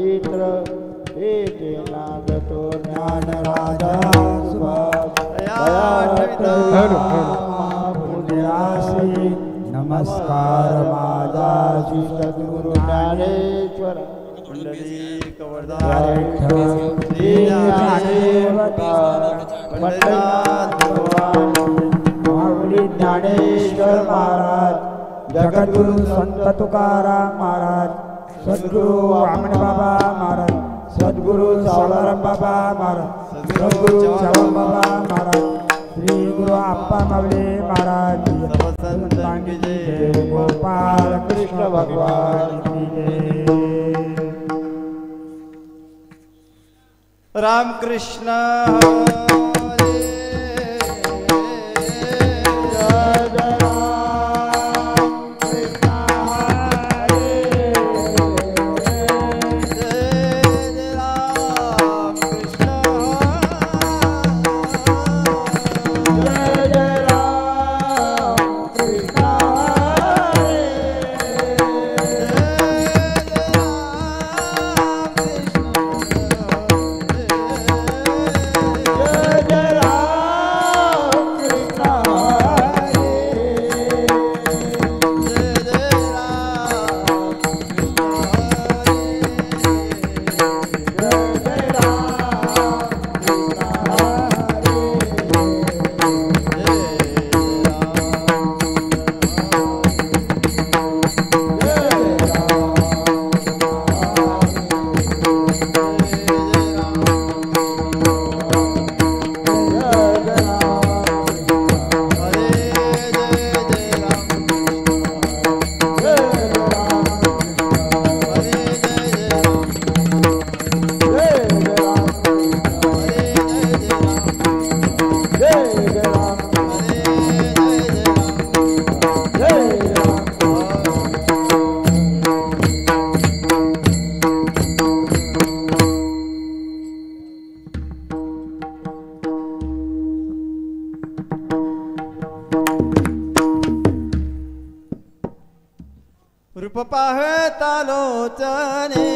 पवित्र नागतो ज्ञान राजा पुण्यासी नमस्कार माता श्री सद्गुरु ज्ञानेश्वर ज्ञानेश्वर महाराज, जगद्गुरु संत तुकाराम महाराज, सद्गुरु वामन बाबा महाराज, सद्गुरु सावळाराम बाबा महाराज, सद्गुरु चरण बाबा महाराज, श्री गुरु अप्पा मावले महाराज, संतांची जय, गोपाल कृष्ण भगवान की जय। राम कृष्ण रूप पाहता लोचने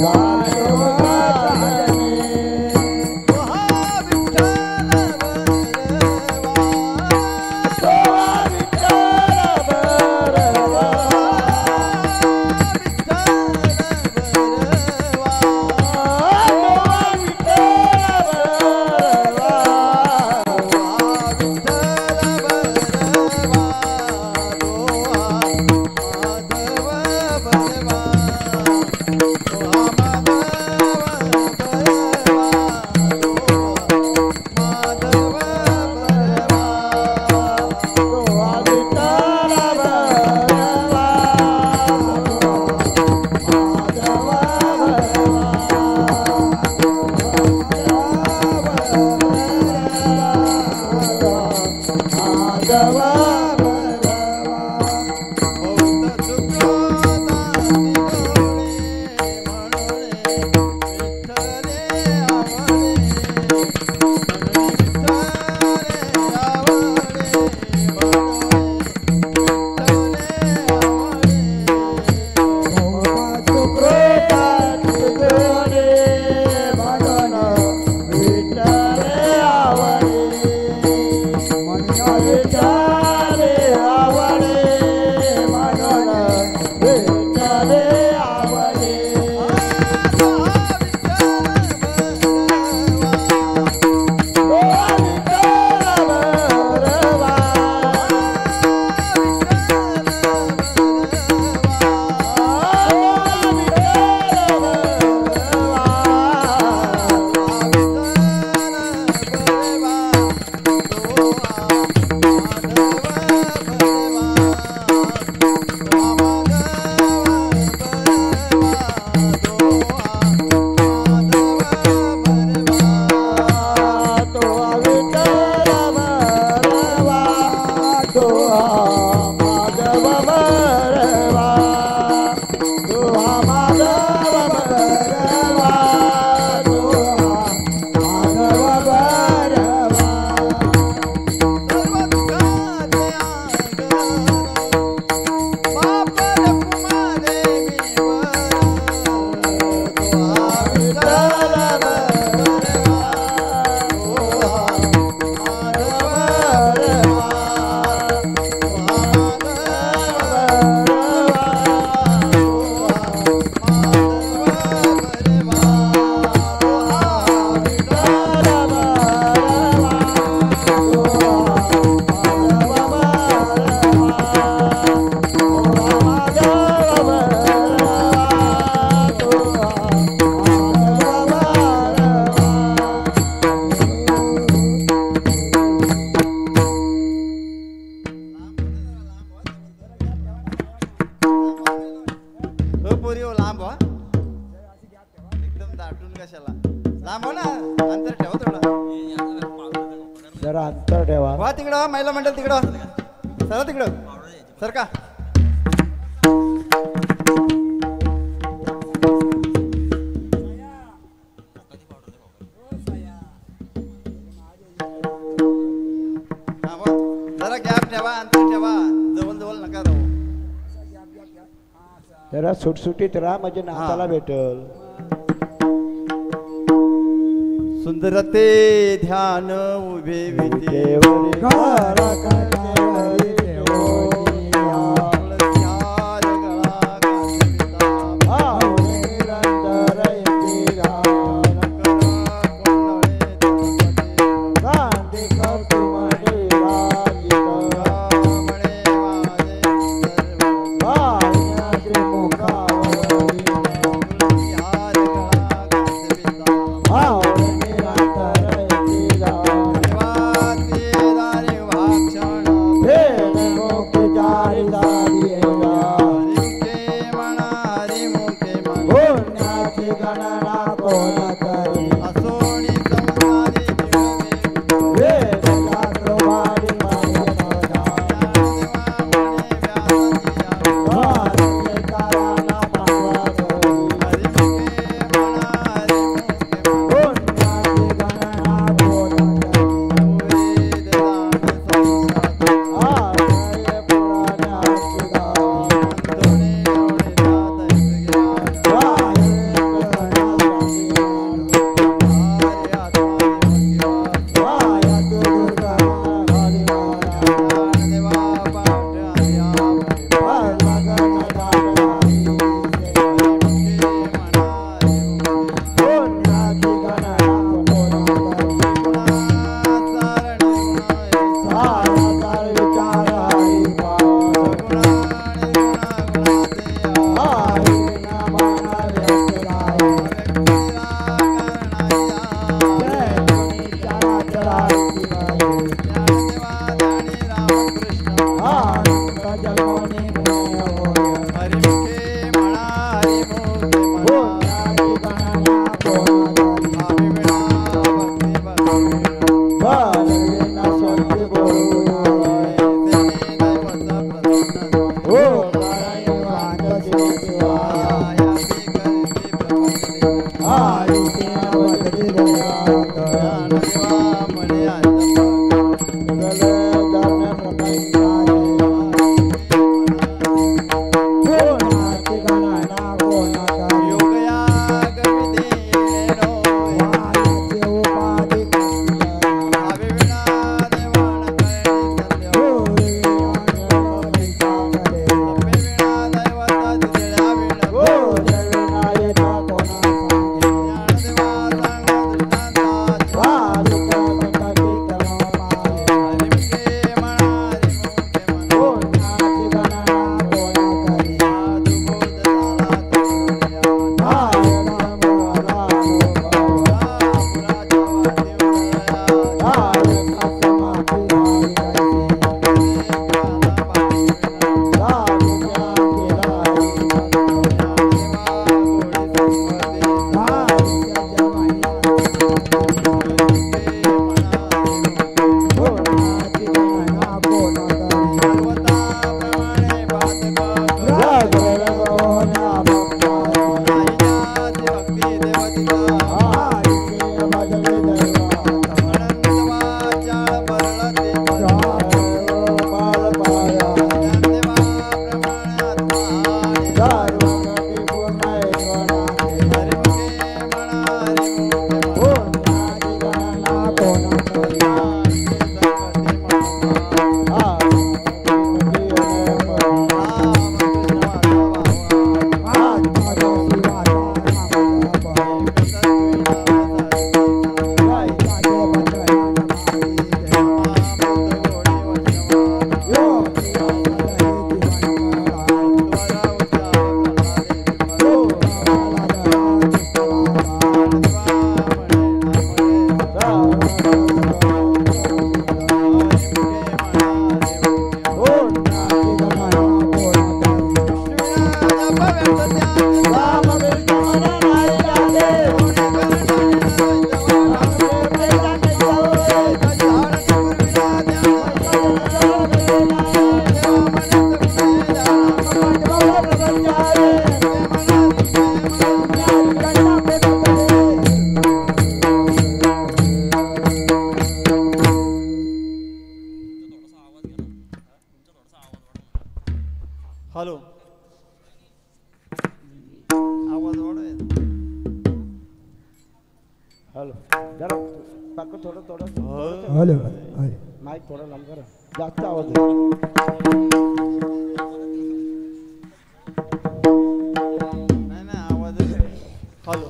Bye. जरा अंतर ठेवा. वा तिकडं महिला मंडळ तिकडं सर तिकडं सर का जरा गॅप ठेवा अंतर ठेवा जवळ जवळ नका राहू. जरा सुटसुटीत राहा म्हणजे नाचाला भेटल. सुंदर ते ध्यान उभे विटेवर हॅलो जरा काका थोडं थोडं हॅलो माईक थोडं लांब करा जास्त आवाज आहे. नाही आवाज हॅलो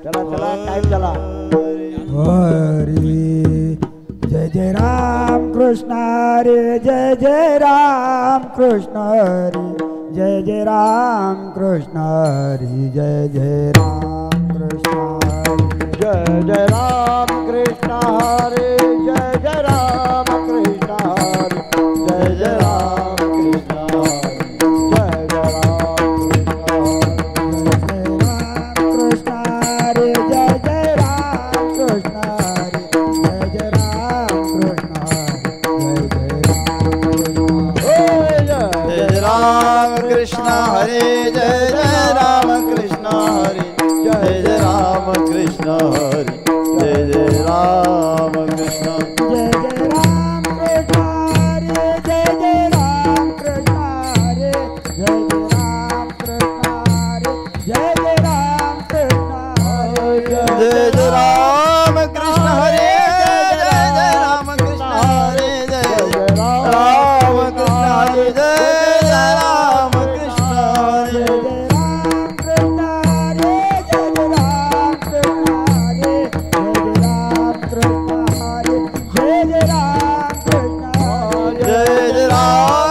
चला चला टाइम चला. हरी जय जय राम कृष्ण हरी जय जय राम कृष्ण हरी जय जय राम कृष्ण हरी जय जय राम कृष्ण हरी जय जय राम कृष्ण हरे जय जय राम कृष्ण हरे जय जय राम कृष्ण हरे जय जय राम कृष्ण हरे जय जय राम कृष्ण हरी जय जय राम कृष्ण हरी जय जय राम कृष्ण हरी जय जय राम कृष्ण हरे जय जय राम कृष्ण जय जय राम कृष्ण हरी जय जय राम कृष्ण हरी जय जय राम कृष्ण हरी जय जय राम कृष्ण हरी जय जय राम कृष्ण हरे जय जय राम कृष्ण हरे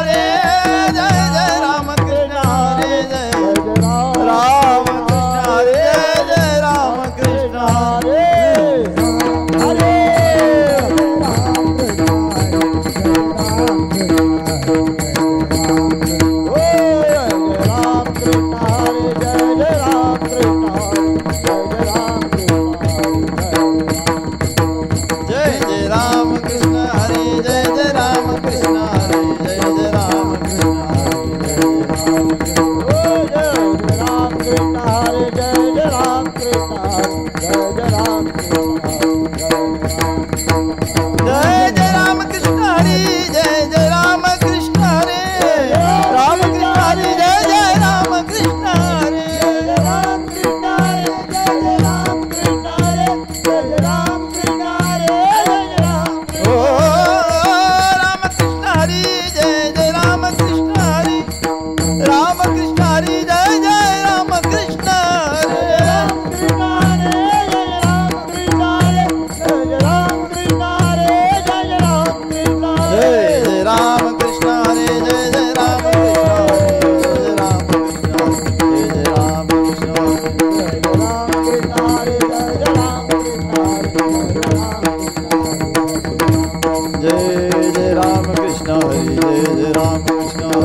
जय जय राम कृष्ण हरे जय जय राम कृष्ण हरे जय जय राम कृष्ण हरे जय जय राम कृष्ण हरे जय जय राम कृष्ण हरे जय राम कृष्ण हरे जय जय राम कृष्ण हरे जय जय राम कृष्ण हरे जय जय राम कृष्ण हरे जय जय राम कृष्ण हरे जय जय राम कृष्ण हरे जय जय राम कृष्ण हरे राम कृष्ण हरे जय जय राम कृष्ण हरे राम कृष्ण हरे जय जय राम कृष्ण हरे जय जय राम कृष्ण हरे जय जय राम कृष्ण हरे जय जय राम ओ राम कृष्ण हरे जय जय राम कृष्ण हरे राम कृष्ण हरे जय जय राम कृष्ण हरे राम कृष्ण हरे जय जय राम कृष्ण हरे जय जय राम कृष्ण हरे जय जय राम कृष्ण हरे जय जय राम कृष्ण हरे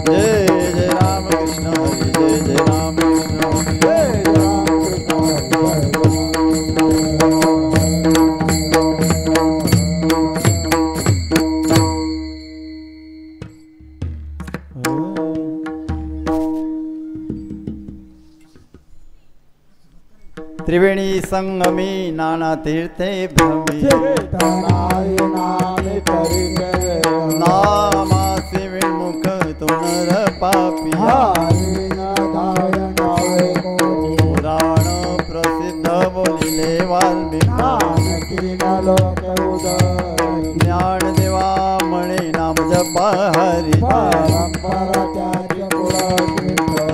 जय जय राम कृष्ण हरे जय जय राम कृष्ण त्रिवेणी संगमी नाना तीर्थे भ्रमी नामासी विमुख तो नर पापी पुराण प्रसिद्ध बोलिले वाल्मिकी ज्ञान देवा म्हणे नाम जपा हरी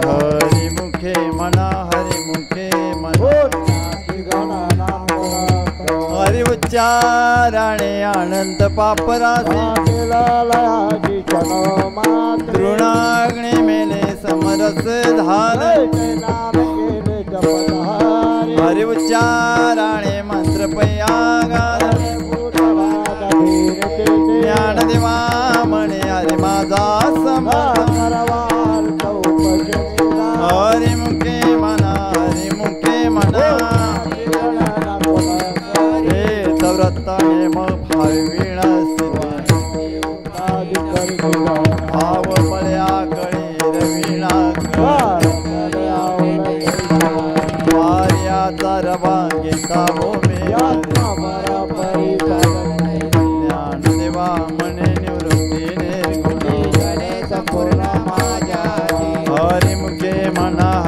हरी मुखे म्हणा हरी मुखे म्हणा हरी उच्चाराणे आनंद पापरासी तृणाग्नी मेले समरस धार हरी उच्चाराणे मंत्र पयागार ज्ञान देवा म्हणे हरी माझा समर्थ हरी मुखे म्हणा हरी मुखे म्हणा हे तव्रत नेम भाविण भाव पळ्या कळी रविणा वार्याचा रवा घेता भूमी ज्ञान देवा म्हणे निवृत्ती निर्गुण संपूर्ण माझ्या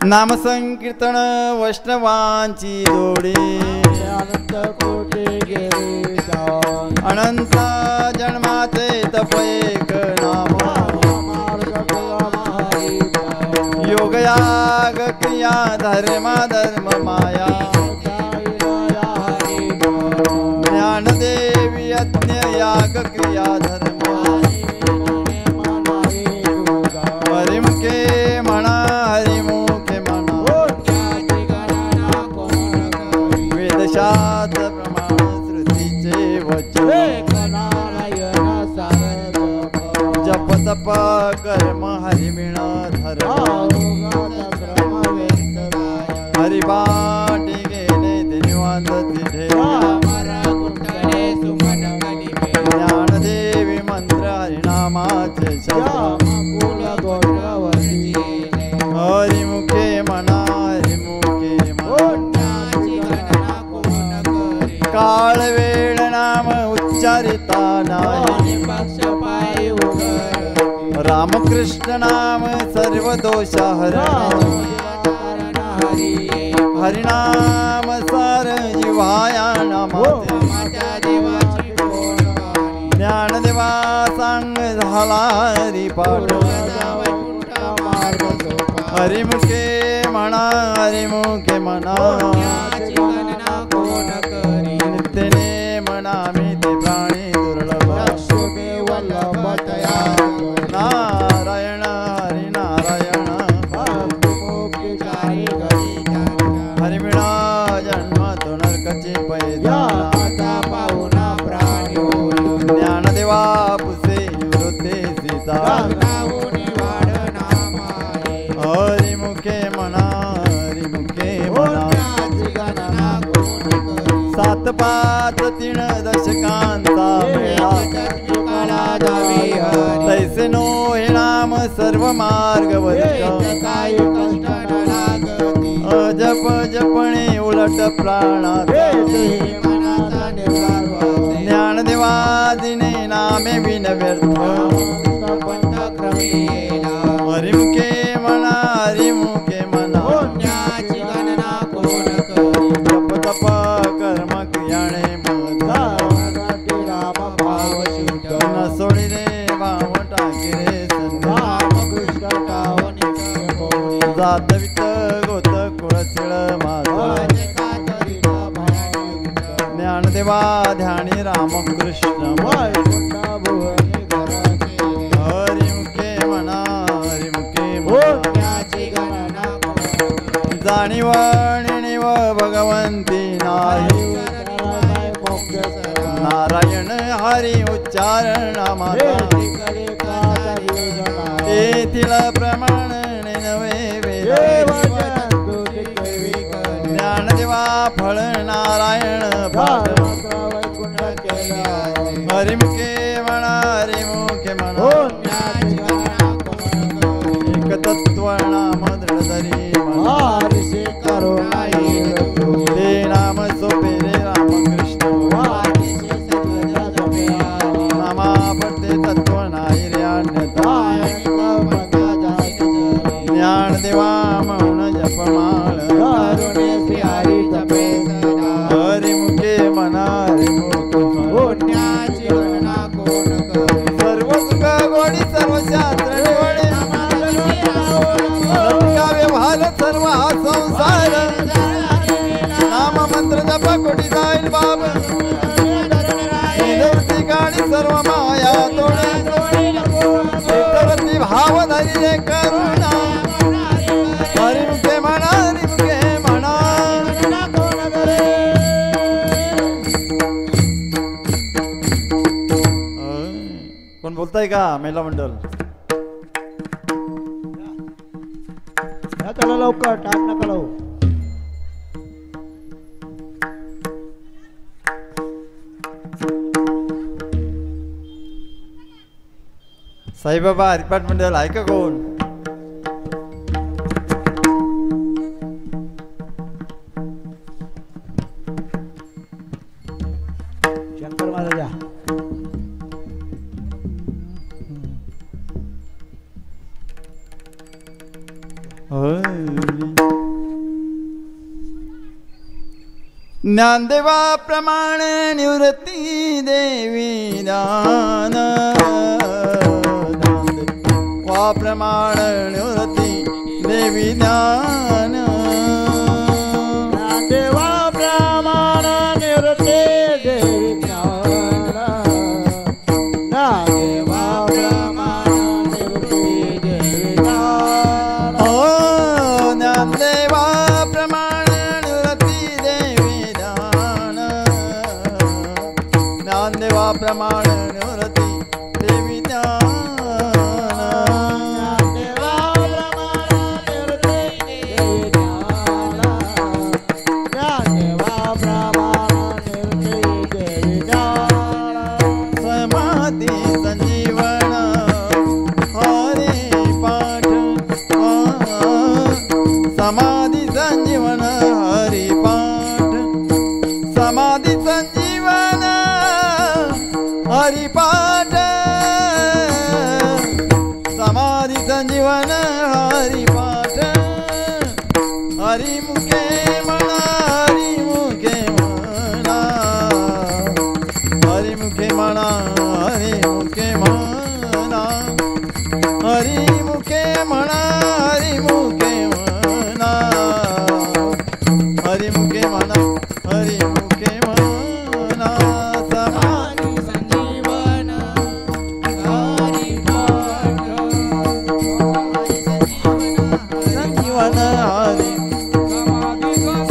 नाम संकीर्तन वैष्णवांची जोडी अनंत कोटी गिरीजा अनंत जन्माचे तप एक नाम योग याग क्रिया धर्म धर्म माया ज्ञानदेवी यज्ञ याग क्रिया धर्म हरिमुखे म्हणा हरिमुखे म्हणा वेदशास्त्र प्रमाण श्रुतीचे वचन जप तप कर्म हरिमिण धर्म हरिबाटी गेले दिनिवांत तिथे ज्ञानदेवी मंत्र हरिनामाचे हरिमुखे म्हणा हरिमुखे काळ वेळ नाम उच्चारिता नाही रामकृष्ण नाम सर्व दोष हरण हरिनाम सार जिव्हाया नामाचे ज्ञानदेवा सांग झाला हरिपाठ हरिमुखे म्हणा हरिमुखे म्हणा नित्यने म्हणा मी ते प्राणी दुर्लभ नारायण हरि नारायण हरिमिणा जन्म तो नरकचे पैदा ज्ञानदेवा पुसे वृत्ते सीता हरिमुखे म्हणा हरिमुखे म्हणा सात पाच तीन दशकांचा मेळा तैसे नो हे नाम सर्व मार्ग अजप जपणे उलट प्राणात ज्ञानदेवादिने नामे बिन व्यर्थ हरिमुखे म्हणा हरिमुखे म्हणा जप तप कर्म क्रियाणे न सोडिले भाव टाकिरे जात वित गोत कुळसिळ माझा ज्ञानदेवा ध्यानी रामकृष्ण हरिमुखे म्हणा हरिमुखे जाणीव निणीव भगवंती नाही नारायण हरी उच्चारण येथील प्रमाण नवे ज्ञानदेवा फळ नारायण हरिमुखे म्हणा हरिमुखे म्हणा एक तत्व नाम दृढधरी ते नाम सोपे रे रामकृष्ण नामा पडते तत्व नाही रे अन्यथा ज्ञानदेवा मौन जपमाळ हरिमुखे म्हणा हरिमुखे सर्व सुख गोडी सर्व शास्त्र निवडे व्यवहार सर्व हा संसार नाम मंत्र जप कोटी जाईल बाब ठिकाणी सर्व माया तोडे भाव धरी करुणा हरिमुखे म्हणा हरिमुखे म्हणा कोण बोलताय का महिला मंडळ चला लवकर टाक नका लावू साईबाबा हरिपाठ मंडळ आहे का कोण शंकर महाराजा ज्ञानदेवा प्रमाण निवृत्ती देवी ज्ञान वा प्रमाण निवृत्ती देवी ज्ञान देवा प्रमाण निवृत्ती देवी ज्ञान देवा प्रमाण निवृत्ती देवी ज्ञान ओ ज्ञानदेवा प्रमाण निवृत्ती देवी ज्ञान ज्ञानदेवा प्रमाण निवृत्ती देवी ज्ञान समाधि संजीवन हरि पाठ समाधि संजीवन हरि पाठ समाधि संजीवन हरि पाठ हरि मुखे मना हरि मुखे मना हरि मुखे मना हरि मुखे मना हरि मुखे मना हरि मुखे हरि मुखे मना हरि मुखे मना समाधि संजीवन हरि पाठ संजीवन हरि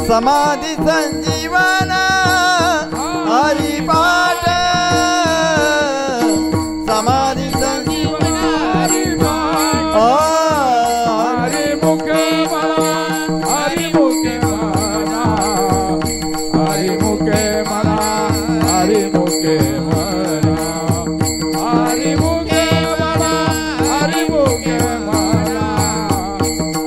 समाधि संजीवन हरि पाठ समाधि संजीवन हरि पाठ हरि मुखे मना हरि मुखे मना हरि मुखे मना हरि मुखे मना हरि मुखे मना हरि मुखे मना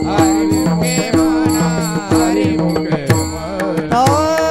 हरि मुखे मना हरि मुखे मना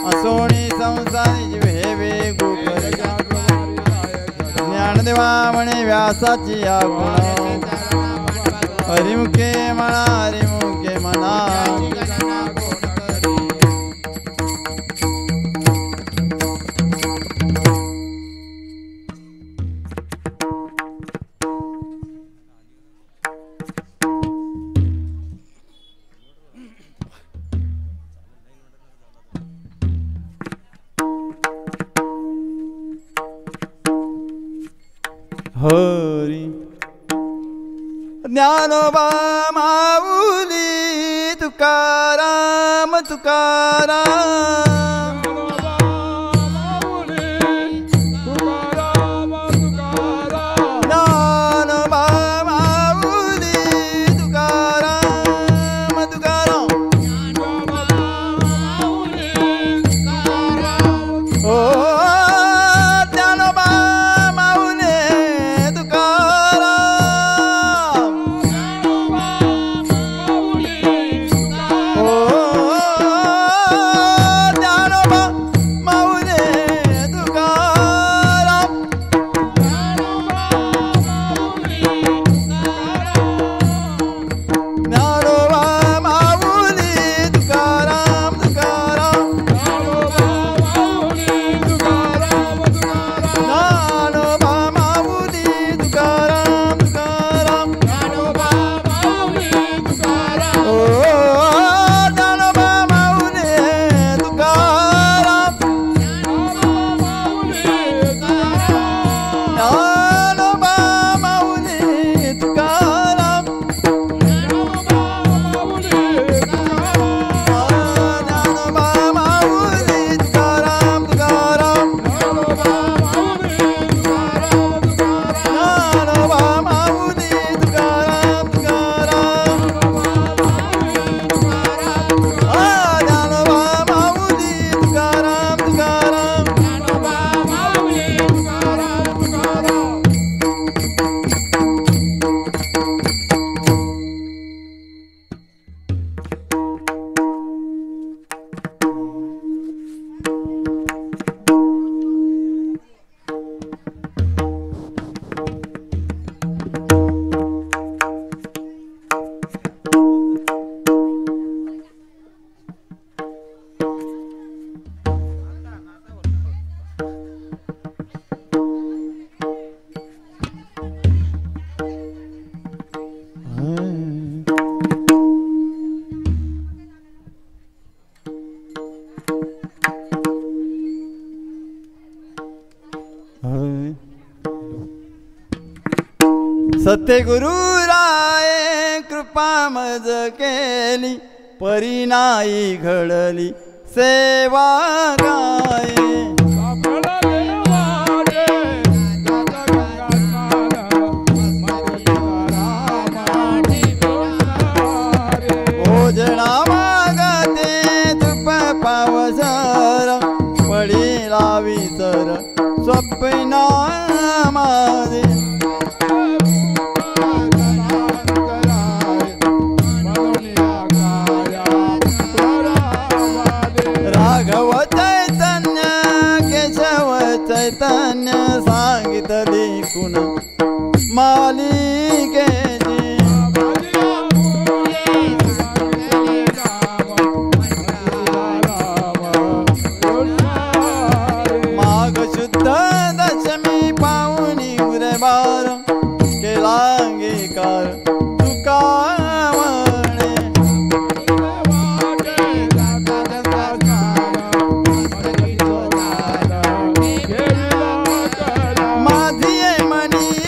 असोणी संसारी जीव हे वेगू ज्ञानदेवा म्हणे व्यासाची आगुण हरिमुखे म्हणा हरिमुखे म्हणा हरी ज्ञानोबा माऊली तुकाराम तुकाराम ज्ञानोबा माऊली तुकाराम तुकाराम ओ ज्ञानोबा माऊली तुकाराम ओ ज्ञानोबा माऊली तुकाराम ज्ञानोबा माऊली तुकाराम तुकाराम ज्ञानोबा माऊली तुकाराम तुकाराम ओ ज्ञानोबा माऊली तुकाराम ज्ञानोबा माऊली तुकाराम ज्ञानोबा माऊली तुकाराम तुकाराम ज्ञानोबा माऊली तुकाराम तुकाराम ज्ञानोबा माऊली तुकाराम तुकाराम सत्य गुरु राय कृपा मज केली परी नाही घडली सेवा गाय ओजना मागते तुप पावसर पडी लावी सर स्वप्ना माझे राघव चैतन्य केशव चैतन्य सांगितली कुण मालिकेची माघ शुद्ध दशमी पाहुणी उरेबार केला अंगीकार तुका म्हणे माझी मणी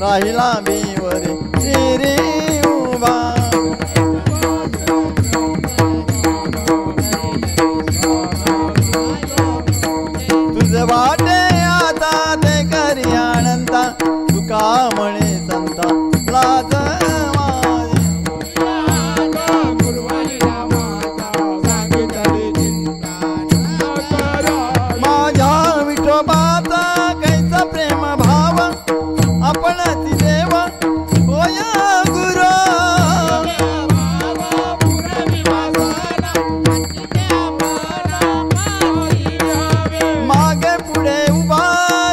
राहिला बीवरी शिरी उभा तुझ वाटे आता ते करी आनंदा तुका म्हणे संता लाज माझ्या विठोबाचा कैसा प्रेम भाव आपण ती देव होय गुरु मागे पुढे उभा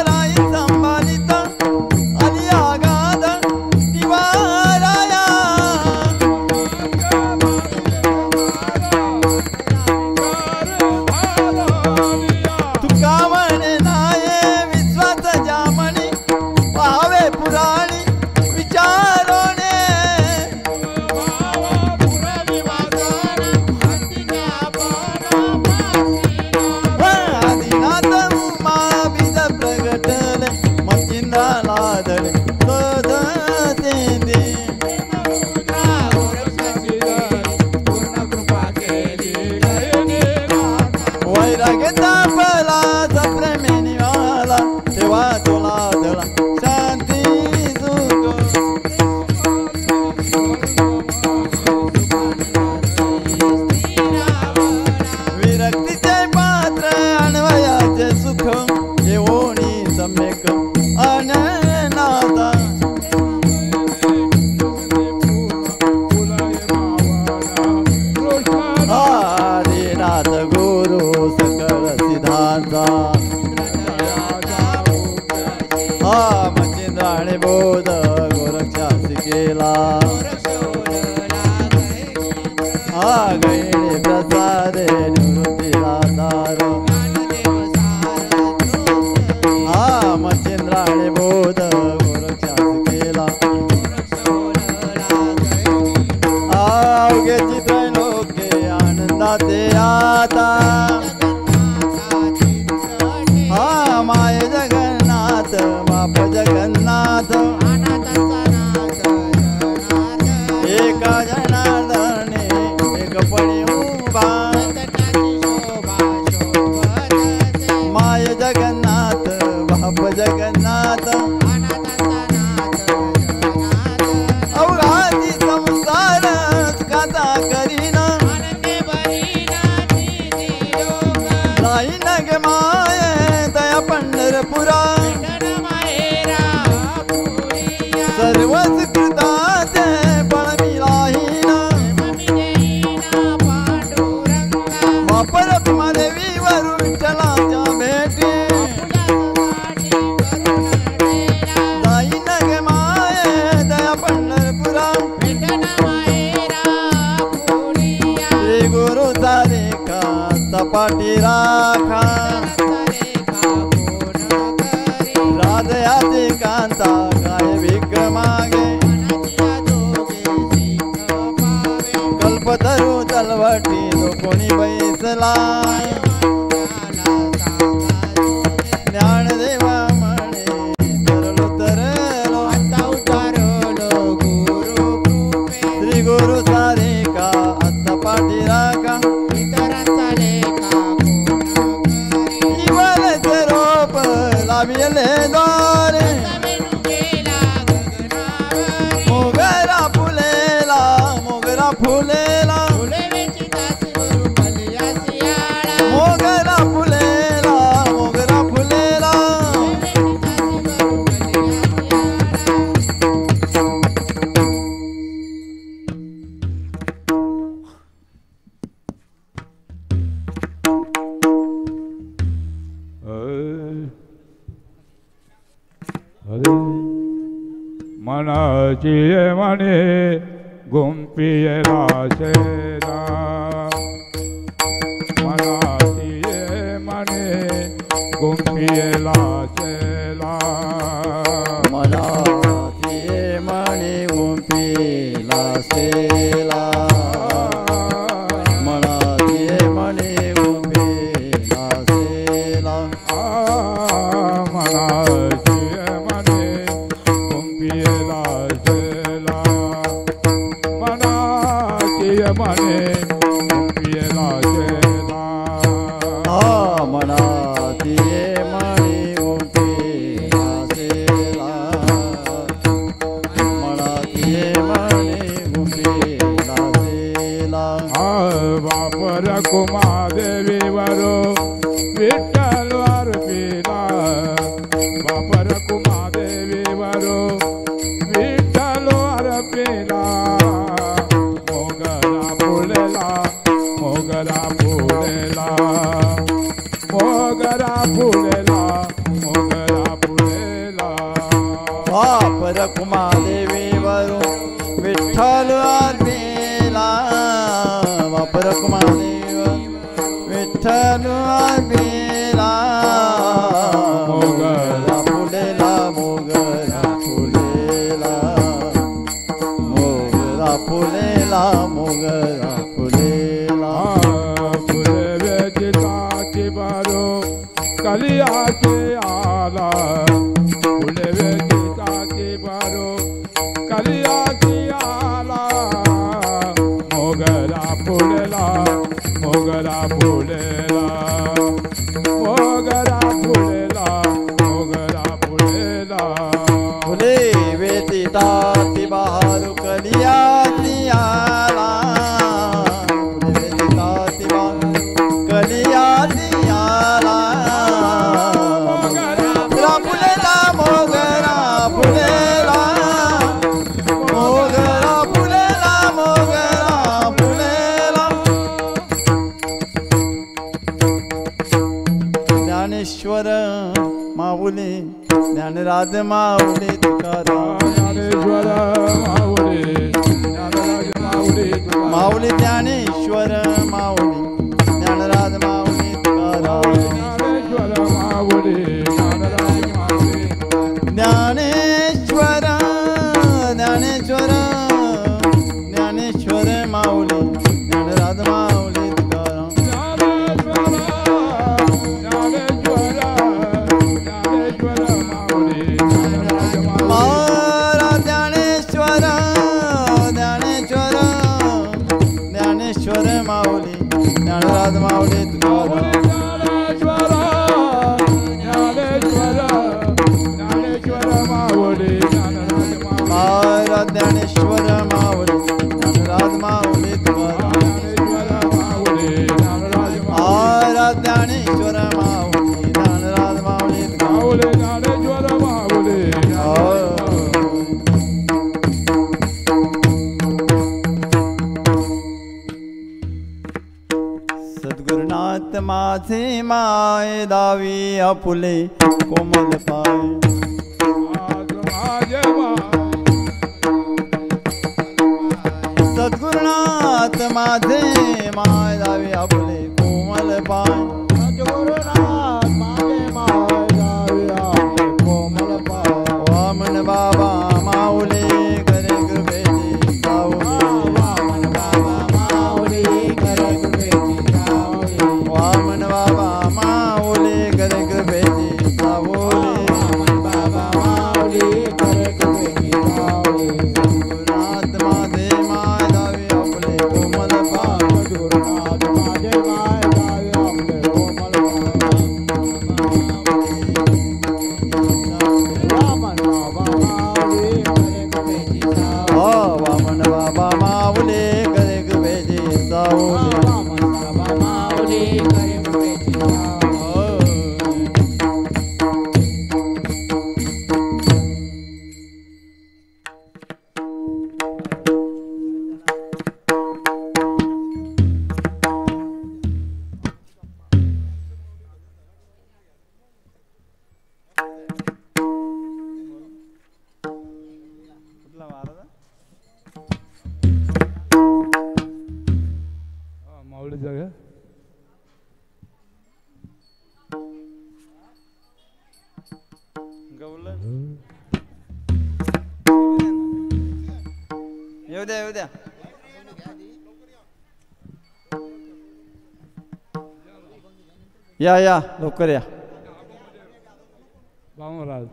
राई संभालित आली आगाध दिवाराया तुका म्हणे नाये विश्वास जामणी पाहावे पुराणी विचारोने आदिनाथ उमा बीज प्रगटले मचिंद्राला धडे शोध सेंदे वैराग्य तापला सप्रेमी निवाला तेव्हा तुला धडा शांती सुख विरक्तीचे पात्र अन्वयाचे सुख येवोनी सम्यक अननाथा आदिनाथ गुरु सकळ सिद्धांचा हा मचिंद्राने बोध गोरक्षासी केला हा गैणे प्रसादे निवृत्तीला दार हा मचिंद्राने बोध गोरक्षासी केला अवघे चित्रलोके आनंदाचे आता हा माय जगन्नाथ बाप जगन्नाथ एका जनार्दने एकपणी उभा माय जगन्नाथ बाप जगन्नाथ अवघाती संसार कथा करीना नाही नग माय दया पंढरपुरा सर्वच कृताचे फळ मिळाहीना वापर देवी वर विठ्ठलाच्या भेटी नाही नग माय दया पंढरपुरा श्री गुरु सारेखा सपाटी राखा राधयाचे कांता काय भीक मागे कल्पतरू तलवटी तो कोणी बैसला ज्ञानदेवा म्हणे तरलो तरलो श्री गुरु सारेका आत्ता पाठी राखा इवलचे रोप लाविले द्वारे मोगरा फुलेला मोगरा फुलेला मोगरा फुलेला मोगरा फुलेला मनाची म्हणे गुंपियला शेला मनाची म्हणे गुंपियला शेला मनाची म्हणे गुंपिला शेला मनाची म्हणे गुंपिला शेला मनाची म्हणे गुंपियला वापर कुमादेवी वरो विठ्ठल अर्पिला वापर कुमादेवी वरो विठ्ठल अर्पिला मोगरा फुलेला मोगरा फुलेला मोगरा फुलेला मोगरा फुलेला वापर कुमादेवी वरून विठ्ठल अर्पिला वापर कुमादेवी विठ्ठल अर्पिला मोगरा फुलेला मोगरा फुलेला मोगरा फुलेला मोगरा फुलेला फुले वेचिताची बारो कलियाचे आला फुले वेचिताची बारो कलियाची आला मोगरा फुलेला मोगरा फुलेला मोगरा फुलेला मोगरा फुलेला फुले वेचिता ती बहारू कलियाची आला फुले वेचिता ती बहारू कलियाची आला मोगरा फुलेला मोगरा फुलेला मोगरा फुलेला मोगरा फुलेला ज्ञानेश्वर माऊली ज्ञानराज माऊली तुकाराम ज्ञानेश्वर माऊली ज्ञानराज माऊली तुकाराम माऊली ज्ञानेश्वर माऊली ज्ञानराज माऊली तुकाराम ज्ञानेश्वर माऊली ज्ञानराज माऊली ज्ञानेश्वर ज्ञानेश्वर ज्ञानेश्वर माऊली ज्ञानराज माऊली तुकाराम ज्ञानेश्वर ज्ञानेश्वर ज्ञानेश्वर माऊली ज्ञानराज माऊली महाराज ज्ञानेश्वर ज्ञानेश्वर ज्ञानेश्वर माऊली ज्ञानराज माऊली तुकाराम ज्ञानेश्वर ज्ञानेश्वर ज्ञानेश्वर माऊली ज्ञानराज माऊली महाराज ज्ञानेश्वर माऊली ज्ञानराज माऊली तुकाराम ज्ञानेश्वर माऊली ज्ञानराज महाराज ज्ञानेश्वर माऊली ज्ञानराज माऊली तुकाराम माऊली ज्ञानेश्वर माऊली सद्गुरुनाथ माझे माय दावी आपुले कोमल पाय आज माझे सद्गुरुनाथ माझे माय दावी आपुले कोमल पाय सद्गुरुनाथ माझे माय दावी आपले कोमल पाय वामन बाबा माऊली करे कृपेची सावली वामन बाबा माऊली करे कृपेची सावली वामन बाबा माऊली करे कृपेची सावली वामन बाबा माऊली करे कृपेची सावली सद्गुरुनाथ माझे माय दावी आपुले कोमल पाय सद्गुरुनाथ माझे माय दावी आपले कोमल पाय वामन बाबा माऊली करे कृपेची सावली वामन बाबा माऊली करे कृपेची सावली वामन बाबा माऊली करे कृपेची सावली कुठला महाराज माऊली जागा गवलं येऊ द्या येऊ द्या या लवकर या महाराज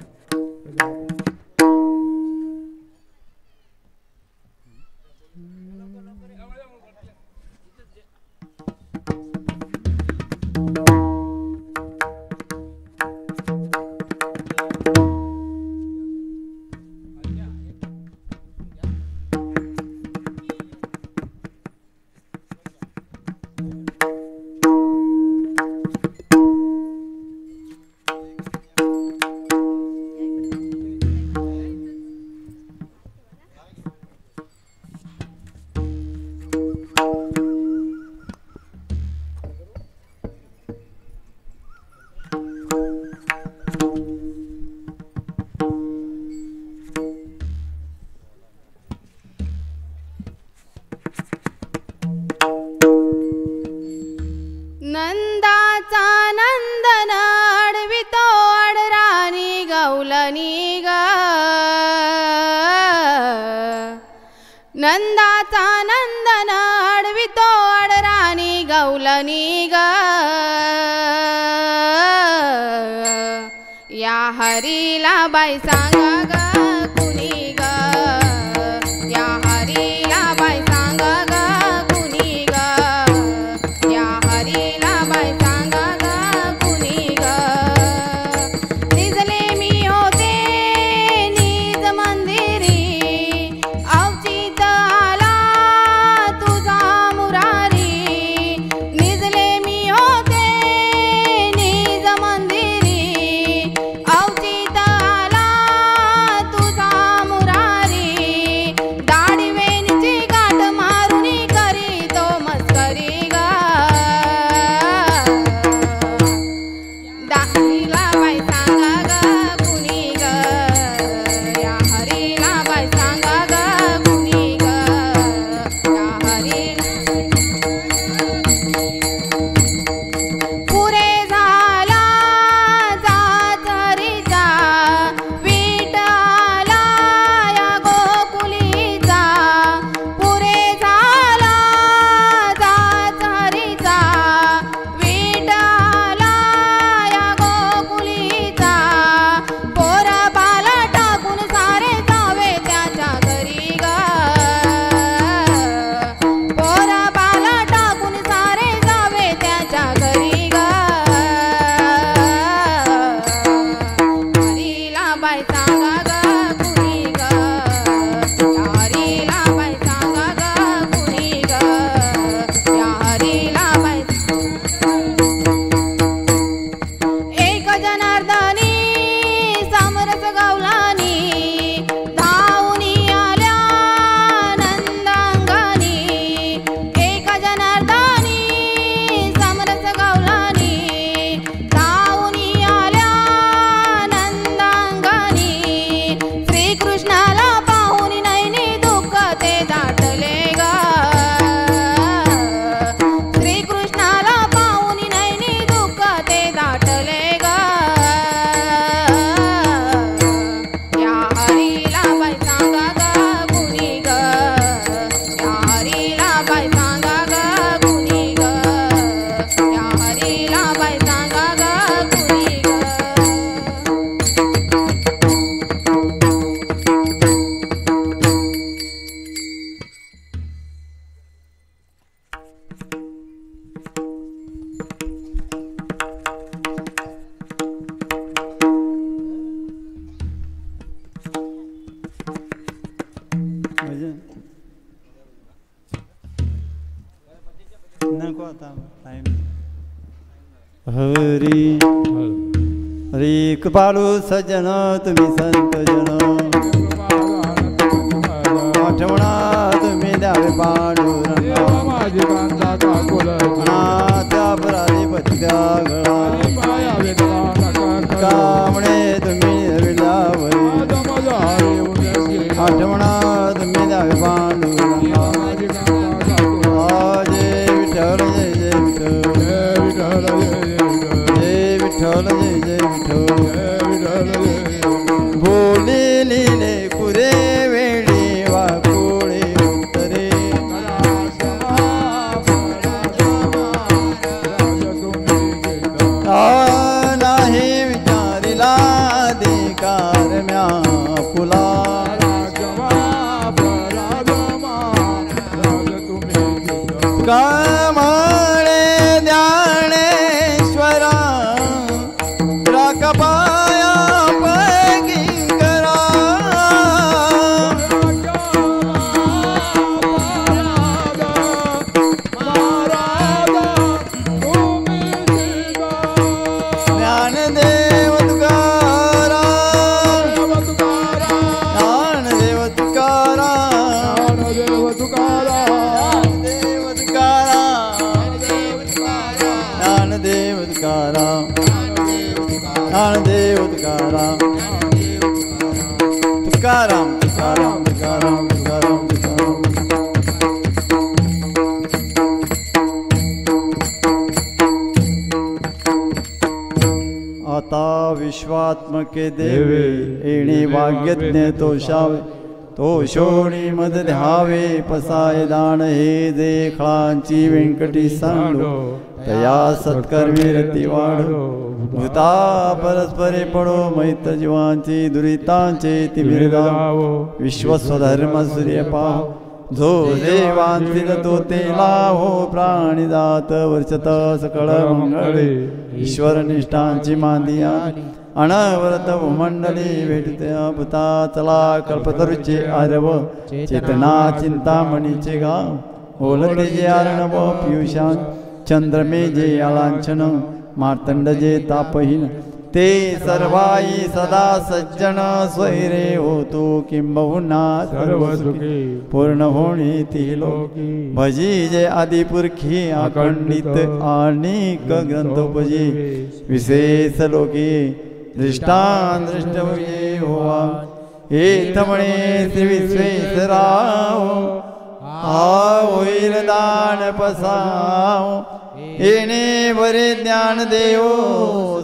नंदाचा नंदन अडवितो अडराणी गौलनी ग या हरीला बाई सांगा ग कुणी ग या हरीला बाई सांगा ग कुणी ग या हरीला बाई सांगा ग कुणी ग निजले मी होते निज मंदिरी अवचित आला तुझा मुरारी निजले मी होते निज मंदिरी अवचित आला तुझा मुरारी दाढी वेणीची गाठ मारून करी तो मस्करी ग दाखलीला बाई सांगा ग कुणी ग या हरीला बाई सांगा ग कुणी ग या हरीला पुरे झाला जात हरीचा विठ्ठला या गोकुलीचा पुरे झाला जात हरीचा विठ्ठला या गोकुलीचा पोरा बाला टाकून सारे जावे त्याच्या घरी ग पोरा बाला टाकून सारे जावे त्याच्या घरी ग हरीला बाई सांगा ग कुणी ग या हरीला बाई सांगा ग कुणी ग या हरीला बाई एक जनार्दनी समरस गौलानी धावूनी आल्या नंदांगणी एक जनार्दनी समरस गौलानी धावूनी आल्या नंदांगणी श्रीकृष्णाला पाहून नैनी दुःख ते दाटले ग श्रीकृष्णाला पाहून नैनी दुःख ते दाटले ग या हरीला बाई सांगा ग कुणी ग या हरीला बाई सांगा ग कुणी ग या हरीला बाई सांगा ग कुणी ग नको आता टाइम हरी हरी कृपाळू सज्जन तुम्ही संत जन आठवणा तुम्ही द्यावे पांडुरंगा माझी कांदा काकुला त्या पराधी पत्या गळा कामणे तुम्ही विडावरी आठवणा तुम्ही द्यावे पांडुरंगा जय विठ्ठल जय जय विठ्ठल जय विठ्ठल जय जय विठ्ठल भोले लिले कुरे वेळी वाकुळे उत्तरे नाही विचारिला अधिकार म्या फुला कामळे ज्ञानेश्वरा राखपाया पैकिंकरा ज्ञानदेव तुकाराम ज्ञानदेव तुकाराम ज्ञानदेव तुकाराम ज्ञानदेव तुकाराम ज्ञानदेव तुकाराम तुकाराम तुकाराम तुकाराम तुकाराम तुकाराम आता विश्वात्मके देवे येणे वाग्यज्ञ तोषावे तो शोणी मद ध्यावे पसाय दान हे जे खळांची व्यंकटी सांडो तया सत्कर्मी रती वाढो भूता परस्परे पडो मैत जीवांची दुरितांचे तिमिर गावो विश्वस्वधर्म सूर्य पाहो जो देवांतील तो ते लाहो प्राणी जात वर्षत सकळ मंगळे ईश्वर निष्ठांची मांदिया अनवरत मंडली भेटते भूता चला कल्पतरुचे आरव चेतना चिंतामणीचे गाव ओलते जे अर्णव पियुषान चंद्रमे जे आलांछन मार्तंड जे तापहीन ते सर्वाई सदा सज्जन स्वैरे होतो किंबहुना सर्व सुखी पूर्ण होणी ती लोकी भजी जे आदिपुरखी अखंडित अनेक ग्रंथोपजी विशेष लोकी दृष्टान दृष्टये होवा हे थमणे श्री विश्वेश्वराव होईल दान पसाव येणे वरे ज्ञान देव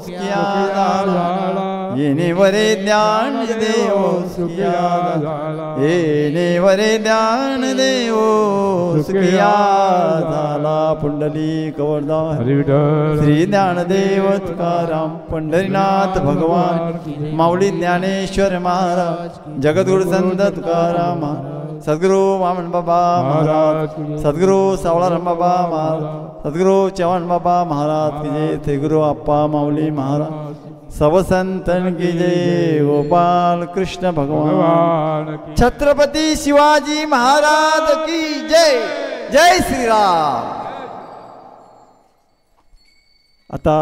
सुखिया झाला येणे वरे ज्ञान देव सुखिया झाला येणे वरे ज्ञान देव सुखिया झाला पुंडली कवरदार श्री ज्ञानदेव तुकाराम पंढरीनाथ भगवान माऊली ज्ञानेश्वर महाराज जगद्गुरु संत तुकाराम सद्गुरु वामन बाबा महाराज सद्गुरु सावळाराम बाबा महाराज सद्गुरु चव्हाण बाबा महाराज की जय थे गुरु अप्पा माऊली महाराज सब संतन की जय गोपाल कृष्ण भगवान छत्रपती शिवाजी महाराज की जय जय श्रीराम। आता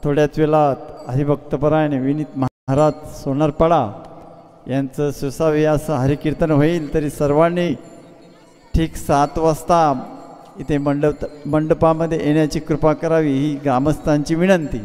थोड्याच वेळात हरिभक्तपरायण विनीत महाराज सोनारपाडा यांचं सुसावे असं हरिकीर्तन होईल तरी सर्वांनी ठीक 7 वाजता इथे मंडपामध्ये येण्याची कृपा करावी ही ग्रामस्थांची विनंती।